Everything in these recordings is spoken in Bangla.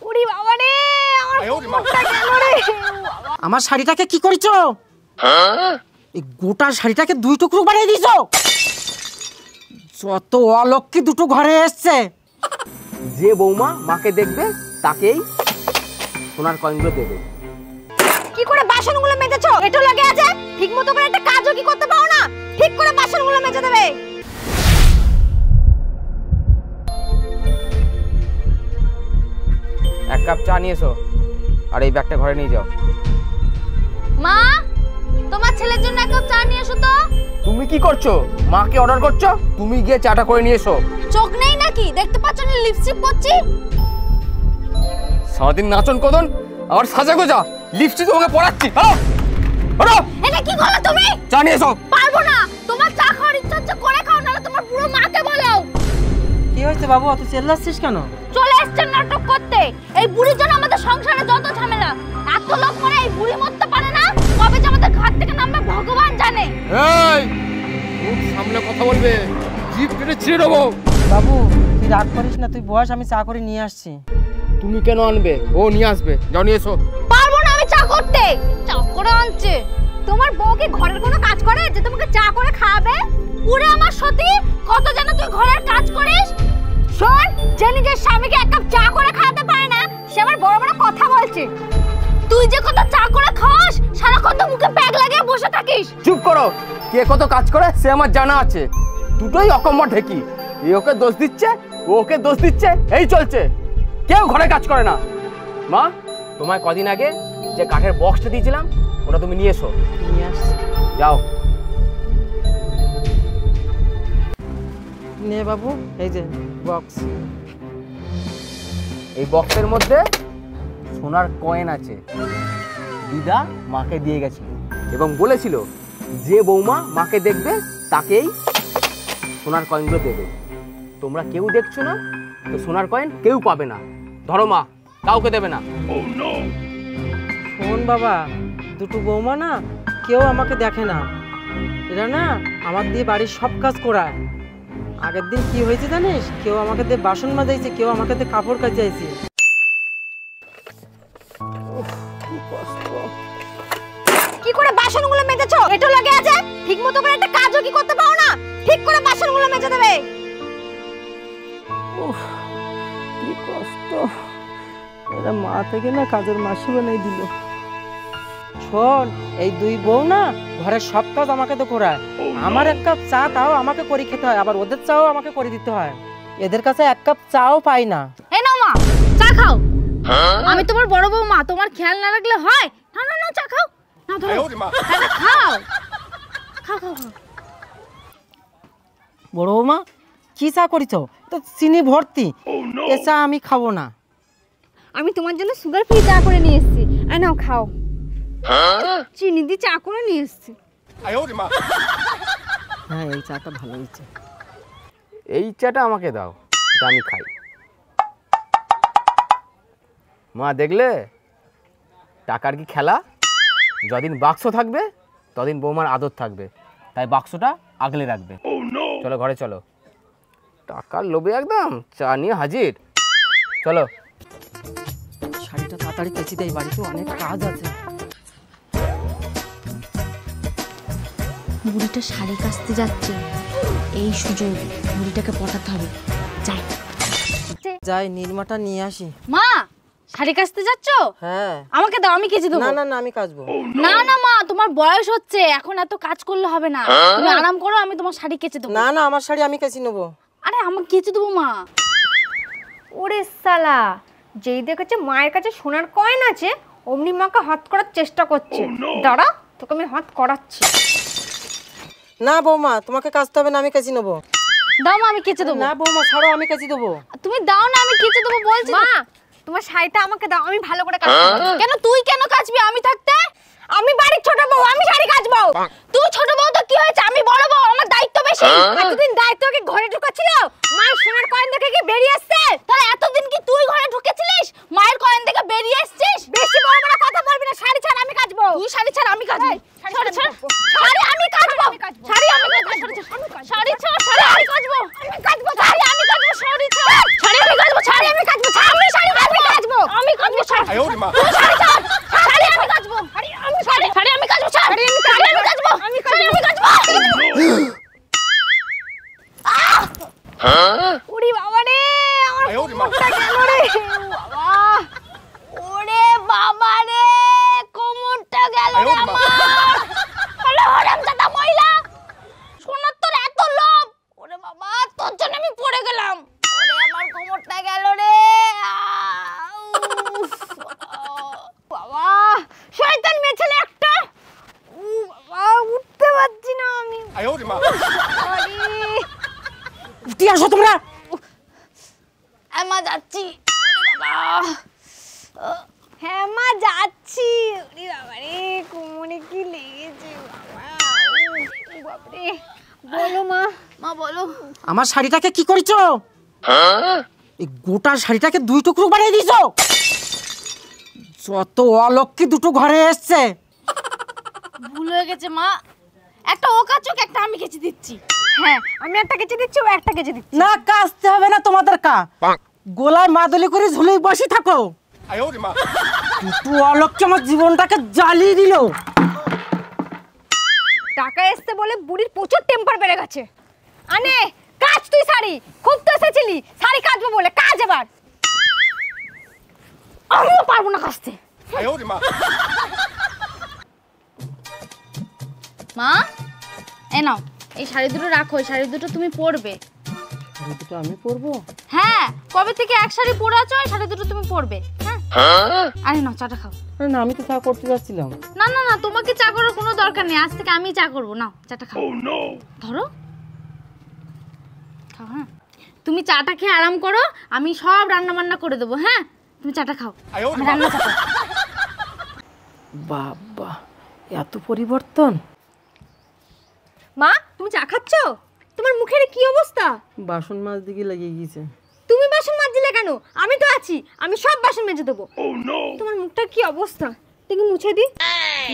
ওরে বাবা রে, আমার শাড়িটাকে কি করেছো? এই গোটা শাড়িটাকে দুই টুকরো বানিয়ে দিয়েছো। যত অলক্ষী দুটো ঘরে এসছে। যে বৌমা মাকে দেখবে তাকেই সোনার কয়েনগুলো দেবে। কি করে বাসনগুলো মেজেছো? এটো লাগে আছে, ঠিকমতো করে একটা কাজও কি করতে পারো না? ঠিক করে বাসনগুলো মেজে দেবে। এক কাপ চা নিয়ে এসো, আর এই ব্যাগটা ঘরে নিয়ে যাও। মা, তোমার ছেলের জন্য এক কাপ চা নিয়ে এসো তো। তুমি কি করছো? মাকে অর্ডার করছো? তুমি গিয়ে চাটা করে নিয়ে এসো। চোখ নেই নাকি? দেখতে পাচ্ছ না লিপস্টিক পরছি? সারাদিন নাচন কদন আর সাজা গোজা, লিপস্টিক তোমাকে পরাচ্ছি। এটা কি করলে তুমি? চা নিয়ে এসো। পারবো না, তোমার চা খাওয়ার ইচ্ছা হচ্ছে করে খাও, নাহলে তোমার পুরো মাকে বলো। কি হয়েছে বাবু, অত চেল্লাচ্ছিস কেন? চলে এসছেন নাটক করতে। এই বুড়ির জন্য আমাদের সংসারে যত ঝামেলা। এত লোক মরে এই বুড়ি মরতে পারে না, কবে যে আমাদের ঘাট থেকে নামবে ভগবান জানে। এই মুখ সামনে কথা বলবে, জিভ কেটে ছিঁড়ে দেবো। বাবু তুই রাগ করিস না, তুই বস, আমি চা করে নিয়ে আসছি। তুমি কেন আনবে? ও নিয়ে আসবে, যাও নিয়ে এসো। পারবো না আমি চা করতে। চা করে আনছে। তোমার বউ কি ঘরের কোনো কাজ করে যে তোমাকে চা করে খাওয়াবে? পুরো আমার সতী, কত যেন তুই ঘরের কাজ করিস। শোন, যে নিজের স্বামীকে এক কাপ চা করে খাওয়াতে পারে না, সে আবার বড় বড় কথা বলছে। তুই যে কত চা করে খাস, সারাক্ষণ তো মুখে প্যাক লাগিয়ে বসে থাকিস। চুপ করো, কে কত কাজ করে সে আমার জানা আছে। দুটোই অকম্মা ঢেকি, এ ওকে দোষ দিচ্ছে, ও ওকে দোষ দিচ্ছে, এই চলছে। কেউ ঘরে কাজ করে না। মা, তোমায় কদিন আগে যে কাঠের বক্সটা দিয়েছিলাম ওটা তুমি নিয়ে এসো। নিয়ে আসছি। যাও। নে বাবু, এই যে বক্স। এই বক্সের মধ্যে সোনার কয়েন আছে। দিদা মাকে দিয়ে গেছিল এবং বলেছিল যে বৌমা মাকে দেখবে তাকেই সোনার কয়েনগুলো দেবে। তোমরা কেউ দেখছো না তো সোনার কয়েন কেউ পাবে না। ধরো মা, কাউকে দেবে না। শোন বাবা, দুটো বৌমা না কেউ আমাকে দেখে না। এরা না আমার দিয়ে বাড়ির সব কাজ করায়। আগের দিন কি হয়েছে জানিস? কেউ আমাকে দিয়ে বাসন মাজাইছে, কেউ আমাকে দিয়ে কাপড় কাচাইছে। কি করে বাসনগুলো মেজেছো? এটো লাগে আছে, ঠিকমতো করে একটা কাজও কি করতে পারো না? ঠিক করে বাসনগুলো মেজে দেবে। কি কষ্ট, এরা মা থেকে না কাজের মাসি বানাই দিল। শোন, এই দুই বউ না ঘরের সব কাজ আমাকে তো করায়। আমার এক কাপ চা তাও আমাকে করে খেতে হয়, আবার ওদের চাও আমাকে করে দিতে হয়। এদের কাছে এক কাপ চাও পাই না। এই নাও মা, চা খাও। আমি তোমার বড় বউ মা, তোমার খেয়াল না রাখলে হয়? না না না, চা খাও না, ধরো খাও খাও খাও। বড় বৌমা, কি চা করিছ? তো চিনি ভর্তি, এ চা আমি খাবো না। আমি তোমার জন্য সুগার ফ্রি চা করে নিয়ে এসেছি, আর নাও খাও। চিনি দিয়ে চা করে নিয়ে এসেছি। হ্যাঁ, এই চাটা ভালো হয়েছে। এই চাটা আমাকে দাও, এটা আমি খাই। মা, দেখলে টাকার কি খেলা? যদিন বাক্স থাকবে তদিন বৌমার আদর থাকবে, তাই বাক্সটা আগলে রাখবে। চলো ঘরে চলো, টাকার লোভে একদম চা নিয়ে হাজির। চলো। শাড়িটা তাড়াতাড়ি কেচে দেয়, বাড়িতে অনেক কাজ আছে। বুড়িটা শাড়ি কাচতে যাচ্ছে, এই সুযোগ বুড়িটাকে পটাতে হবে। যাই যাই, নির্মাটা নিয়ে আসি। মা, শাড়ি কাচতে যাচ্ছ? হ্যাঁ। আমাকে দাও, আমি কেচে দেবো। না না না, আমি কাচবো। না না মা, তোমার বয়স হচ্ছে, এখন এত কাজ করলে হবে না। তুমি আরাম করো, আমি তোমার শাড়ি কেচে দেবো। না না, আমার শাড়ি আমি কেচে নেবো। আরে আমাকে কেচে দেবো মা। ওরে সালা, যেই দেখেছে মায়ের কাছে সোনার কয়েন আছে অমনি মাকে হাত করার চেষ্টা করছে। দাঁড়া, তোকে আমি হাত করাচ্ছি। না বৌমা, তোমাকে কাচতে হবে না, আমি কেচে নেবো। দাও মা, আমি কেচে দেবো। না বৌমা, ছাড়ো, আমি কেচে দেবো। তুমি দাও না, আমি কেচে দেবো বলছি। মা, তোমার শাড়িটা আমাকে দাও, আমি ভালো করে কাচবো। কেন তুই কেন কাচবি আমি থাকতে? আমি বাড়ির ছোট বউ, আমি শাড়ি কাচবো। তুই ছোট বউ তো কি হয়েছে, আমি বড় বউ, আমার দায়িত্ব বেশি। এতদিন দায়িত্ব কি ঘরে ঢুকাচ্ছিল? মায়ের সোনার কয়েন দেখে কি বেরিয়ে আসছে? তাহলে এতদিন কি তুই ঘরে ঢুকেছিলিস? মায়ের কয়েন থেকে বেরিয়ে এসেছিস? বেশি বড় বড় কথা বলবি না, শাড়ি ছাড়, আমি কাচবো। তুই শাড়ি ছাড়, আমি কাচবো। শাড়ি ছাড়, শাড়ি আমি কাচবো। শাড়ি আমি কাচবো। শাড়ি ছাড়, শাড়ি আমি কাচবো। আমি কাচবো, শাড়ি আমি কাচবো। শাড়ি ছাড়, শাড়ি আমি কাচবো। শাড়ি আমি কাচবো। আমি শাড়ি কাচবো। ওরে বাবা রে, আমার কোমরটা গেল রে বাবা। ওরে বাবা রে, কোমরটা গেল রে আমার। হলো হারামজাদা মহিলা, সোনার তোর এত লোভ। ওরে বাবা, তোর জন্য আমি পড়ে গেলাম। ওরে আমার কোমরটা গেল রে। বাবা, শয়তান মেয়ে ছেলে একটা। বাবা, উঠতে পারছি না আমি। উঠে আসো তোমরা। মা যাচ্ছি। হ্যাঁ মা যাচ্ছি। ওরে বাবা রে, কোমরে কি লেগেছে বাবা। বাপরে, বলো মা। মা বলো। আমার শাড়িটাকে কি করেছো? এই গোটা শাড়িটাকে দুই টুকরো বানিয়ে দিয়েছো। যত অলক্ষী দুটো ঘরে এসছে। ভুল হয়ে গেছে মা, একটা ও কাচুক, একটা আমি কেচে দিচ্ছি। হ্যাঁ, আমি একটা কেচে দিচ্ছি, ও একটা কেচে দিচ্ছি। না, কাচতে হবে না তোমাদের কা। গোলায় মাদুলি করে ঝুলেই বসে থাকো। দুটো অলক্ষী আমার জীবনটাকে জ্বালিয়ে দিল। টাকা এসছে বলে বুড়ির প্রচুর টেম্পার বেড়ে গেছে। আনে কাজ, তুই শাড়ি খুব তো এসেছিলি, শাড়ি কাচবো বলে কাজ। এবার আমিও পারবো না কাচতে। মা, এ নাও, এই শাড়ি দুটো রাখো। এই শাড়ি দুটো তুমি পরবে। শাড়ি দুটো আমি পরবো? হ্যাঁ, কবে থেকে এক শাড়ি পরে আছো, এই শাড়ি দুটো তুমি পরবে। হ্যাঁ, আরে নাও, চাটা খাও। না, আমি তো চা করতে যাচ্ছিলাম। না না না, তোমাকে চা করার কোনো দরকার নেই, আজ থেকে আমি চা করবো। নাও, চাটা খাও। ধরো, খাও। হ্যাঁ, তুমি চাটা খেয়ে আরাম করো, আমি সব রান্না বান্না করে দেবো। হ্যাঁ, তুমি চাটা খাও, আমি রান্না চাটা। বাবা, এত পরিবর্তন। মা, তুমি চা খাচ্ছ? তোমার মুখের কি অবস্থা? বাসন মাছ দিকে লেগে গিয়েছে। তুমি বাসন মাজছিলে কেন? আমি তো আছি, আমি সব বাসন মেজে দেবো। তোমার মুখটার কি অবস্থা, দেখি মুছে দি।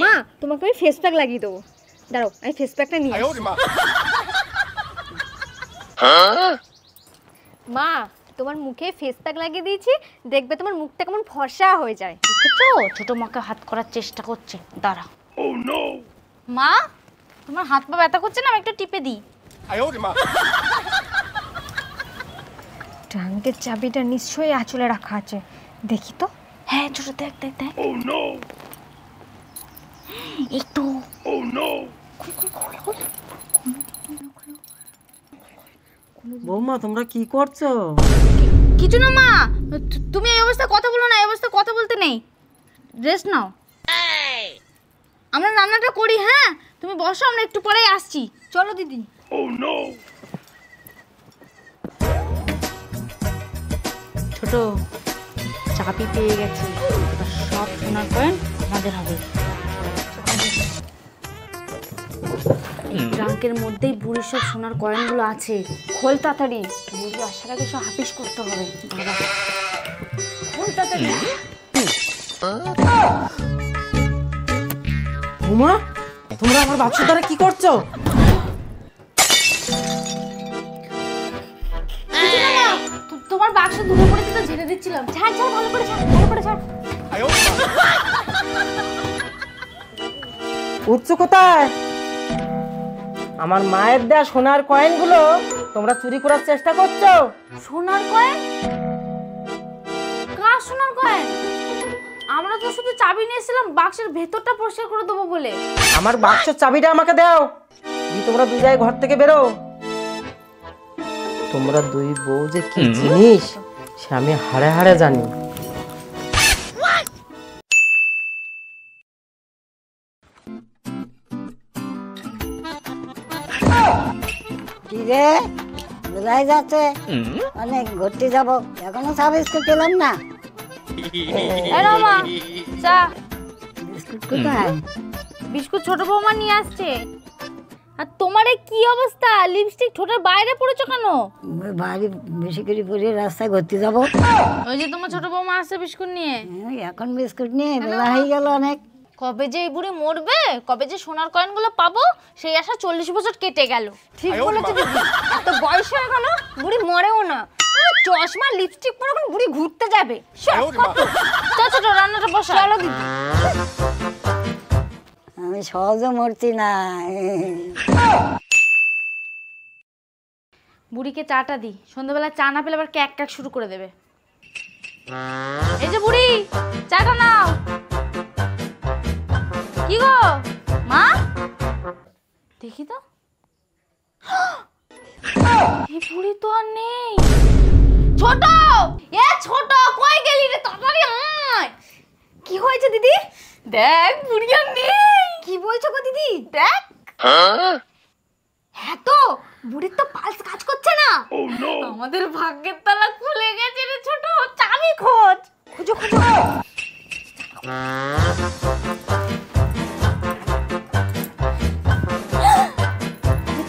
মা, তোমাকে আমি ফেস প্যাক লাগিয়ে দেবো। দাঁড়াও, আমি ফেস প্যাকটা নিয়ে আসি। মা, তোমার মুখে ফেস প্যাক লাগিয়ে দিয়েছি, দেখবে তোমার মুখটা কেমন ফর্সা হয়ে যায়। দেখেছো, ছোট মাকে হাত করার চেষ্টা করছে। দাঁড়া। মা, তোমার হাত পা ব্যথা করছে না? আমি একটু টিপে দিই। ট্রাঙ্কের চাবিটা নিশ্চয়ই আঁচলে রাখা আছে, দেখি তো। হ্যাঁ, ছোট, দেখ দেখ দেখ। একটু। বৌমা, তোমরা কি করছো? কিছু না মা, তুমি এই অবস্থায় কথা বলো না, এই অবস্থায় কথা বলতে নেই। রেস্ট নাও, আমরা রান্নাটা করি। হ্যাঁ, তুমি বসো, আমরা একটু পরেই আসছি। চলো দিদি। ছোট, চাবি পেয়ে গেছি, এবার সব সোনার কয়েন আমাদের হবে। এই ট্রাঙ্কের মধ্যেই বুড়ির সব সোনার কয়েনগুলো আছে। খোল তাড়াতাড়ি, বুড়ি আসার আগে সব হাফিস করতে হবে। বাবা, খোল তাড়াতাড়ি। বৌমা, তোমরা আমার বাক্স দ্বারা কি করছো? তোমার বাক্স ধুলো পড়েছে তো ঝেড়ে দিচ্ছিলাম। ছাড় ছাড়, ভালো করে ছাড়, ভালো করে ছাড়। উঠছো কোথায়? আমার মায়ের দেয়া সোনার কয়েনগুলো তোমরা চুরি করার চেষ্টা করছো। সোনার কয়েন? কার সোনার কয়েন? আমরা তো শুধু চাবি নিয়েছিলাম বাক্সের ভেতরটা পরিষ্কার করে দেবো বলে। আমার বাক্সের চাবিটা আমাকে দাও, তোমরা দুই জায়গায় ঘর থেকে বেরো। তোমরা দুই বউ যে কি জিনিস সে আমি হাড়ে হাড়ে জানি। কি রে, বোঝাই যাচ্ছে অনেক ঘুরতে যাব, এখনো চা বিস্কুট পেলাম না। মা, চা বিস্কুট কোথায়? বিস্কুট ছোট বৌমা নিয়ে আসছে। আর তোমার কি অবস্থা, লিপস্টিক ঠোঁটের বাইরে পড়েছো কেন? বাড়ি বেশি করে পরে রাস্তায় ঘুরতে যাব। ওই যে তোমার ছোট বৌমা আসছে বিস্কুট নিয়ে। এখন বিস্কুট নিয়ে বেলা হয়ে গেল অনেক। কবে যে এই বুড়ি মরবে, কবে যে সোনার কয়েনগুলো পাবো, সেই আশা 40 বছর কেটে গেল। ঠিক বলেছো দিদি, এত বয়স হয়ে গেল বুড়ি মরেও না। চশমা লিপস্টিক পরে এখন বুড়ি ঘুরতে যাবে। ছোট রান্নাটা বসা। চলো দিদি। আমি সহজে মরছি না। বুড়িকে চাটা দি, সন্ধ্যাবেলা চা না পেলে আবার ক্যাক ক্যাক শুরু করে দেবে। এই যে বুড়ি, চাটা নাও। কি গো মা, দেখি তো, এই বুড়ি তো আর নেই। ছোট, এ ছোট, কই গেলি রে? তাড়াতাড়ি আয়। কি হয়েছে দিদি? দেখ বুড়ি আর নেই। কি বলছো গো দিদি? দেখ। হ্যাঁ তো, বুড়ির তো পালস কাজ করছে না। আমাদের ভাগ্যের তালা খুলে গেছে রে ছোট, চাবি খোঁজ। খুঁজো খুঁজো।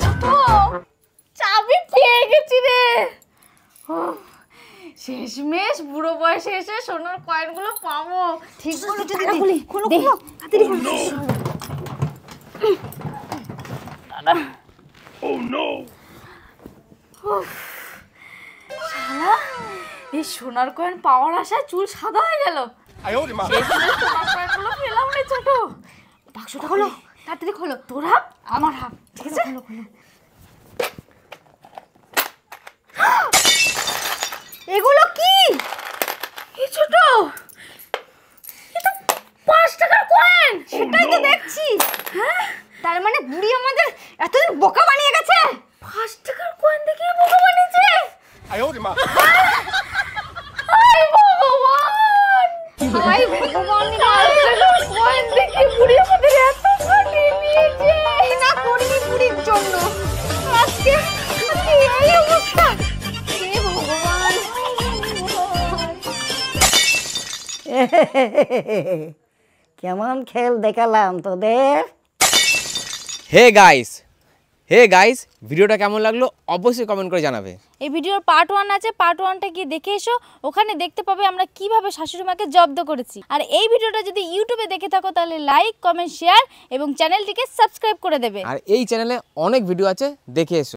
ছোট, চাবি পেয়ে গেছি রে। শেষমেশ বুড়ো বয়সে এসে সোনার কয়েনগুলো পাবো। ঠিক বলেছো দিদি। খোলো খোলো, তাড়াতাড়ি খোলো। শালা, এই সোনার কয়েন পাওয়ার আশায় চুল সাদা হয়ে গেল। শেষমেশ সোনার কয়েনগুলো পেলাম রে ছোট। বাক্সটা খোলো, তাড়াতাড়ি খোলো। তোর হাফ, আমার হাফ, ঠিক আছে? খোলো খোলো। এগুলো কি? এই ছোট, এ তো 5 টাকার কয়েন। সেটাই তো দেখছি। হ্যাঁ, তার মানে বুড়ি আমাদের এতদিন বোকা বানিয়ে গেছে। 5 টাকার কয়েন দেখে বোকা বানিয়েছে। হাই ভগবান, হাই ভগবান, কয়েন দেখে বুড়ি আমাদের এত ফাটিয়ে নিয়েছে। না করিনি বুড়ির জন্য। আজকে এই অবস্থা। হে ভগবান। কেমন খেল দেখালাম তোদের। হে গাইস, ভিডিওটা কেমন লাগলো অবশ্যই কমেন্ট করে জানাবে। এই ভিডিওর পার্ট 1 আছে, পার্ট 1টা গিয়ে দেখে এসো। ওখানে দেখতে পাবে আমরা কিভাবে শাশুড়ি মাকে জব্দ করেছি। আর এই ভিডিওটা যদি ইউটিউবে দেখে থাকো তাহলে লাইক, কমেন্ট, শেয়ার এবং চ্যানেলটিকে সাবস্ক্রাইব করে দেবে। আর এই চ্যানেলে অনেক ভিডিও আছে, দেখে এসো।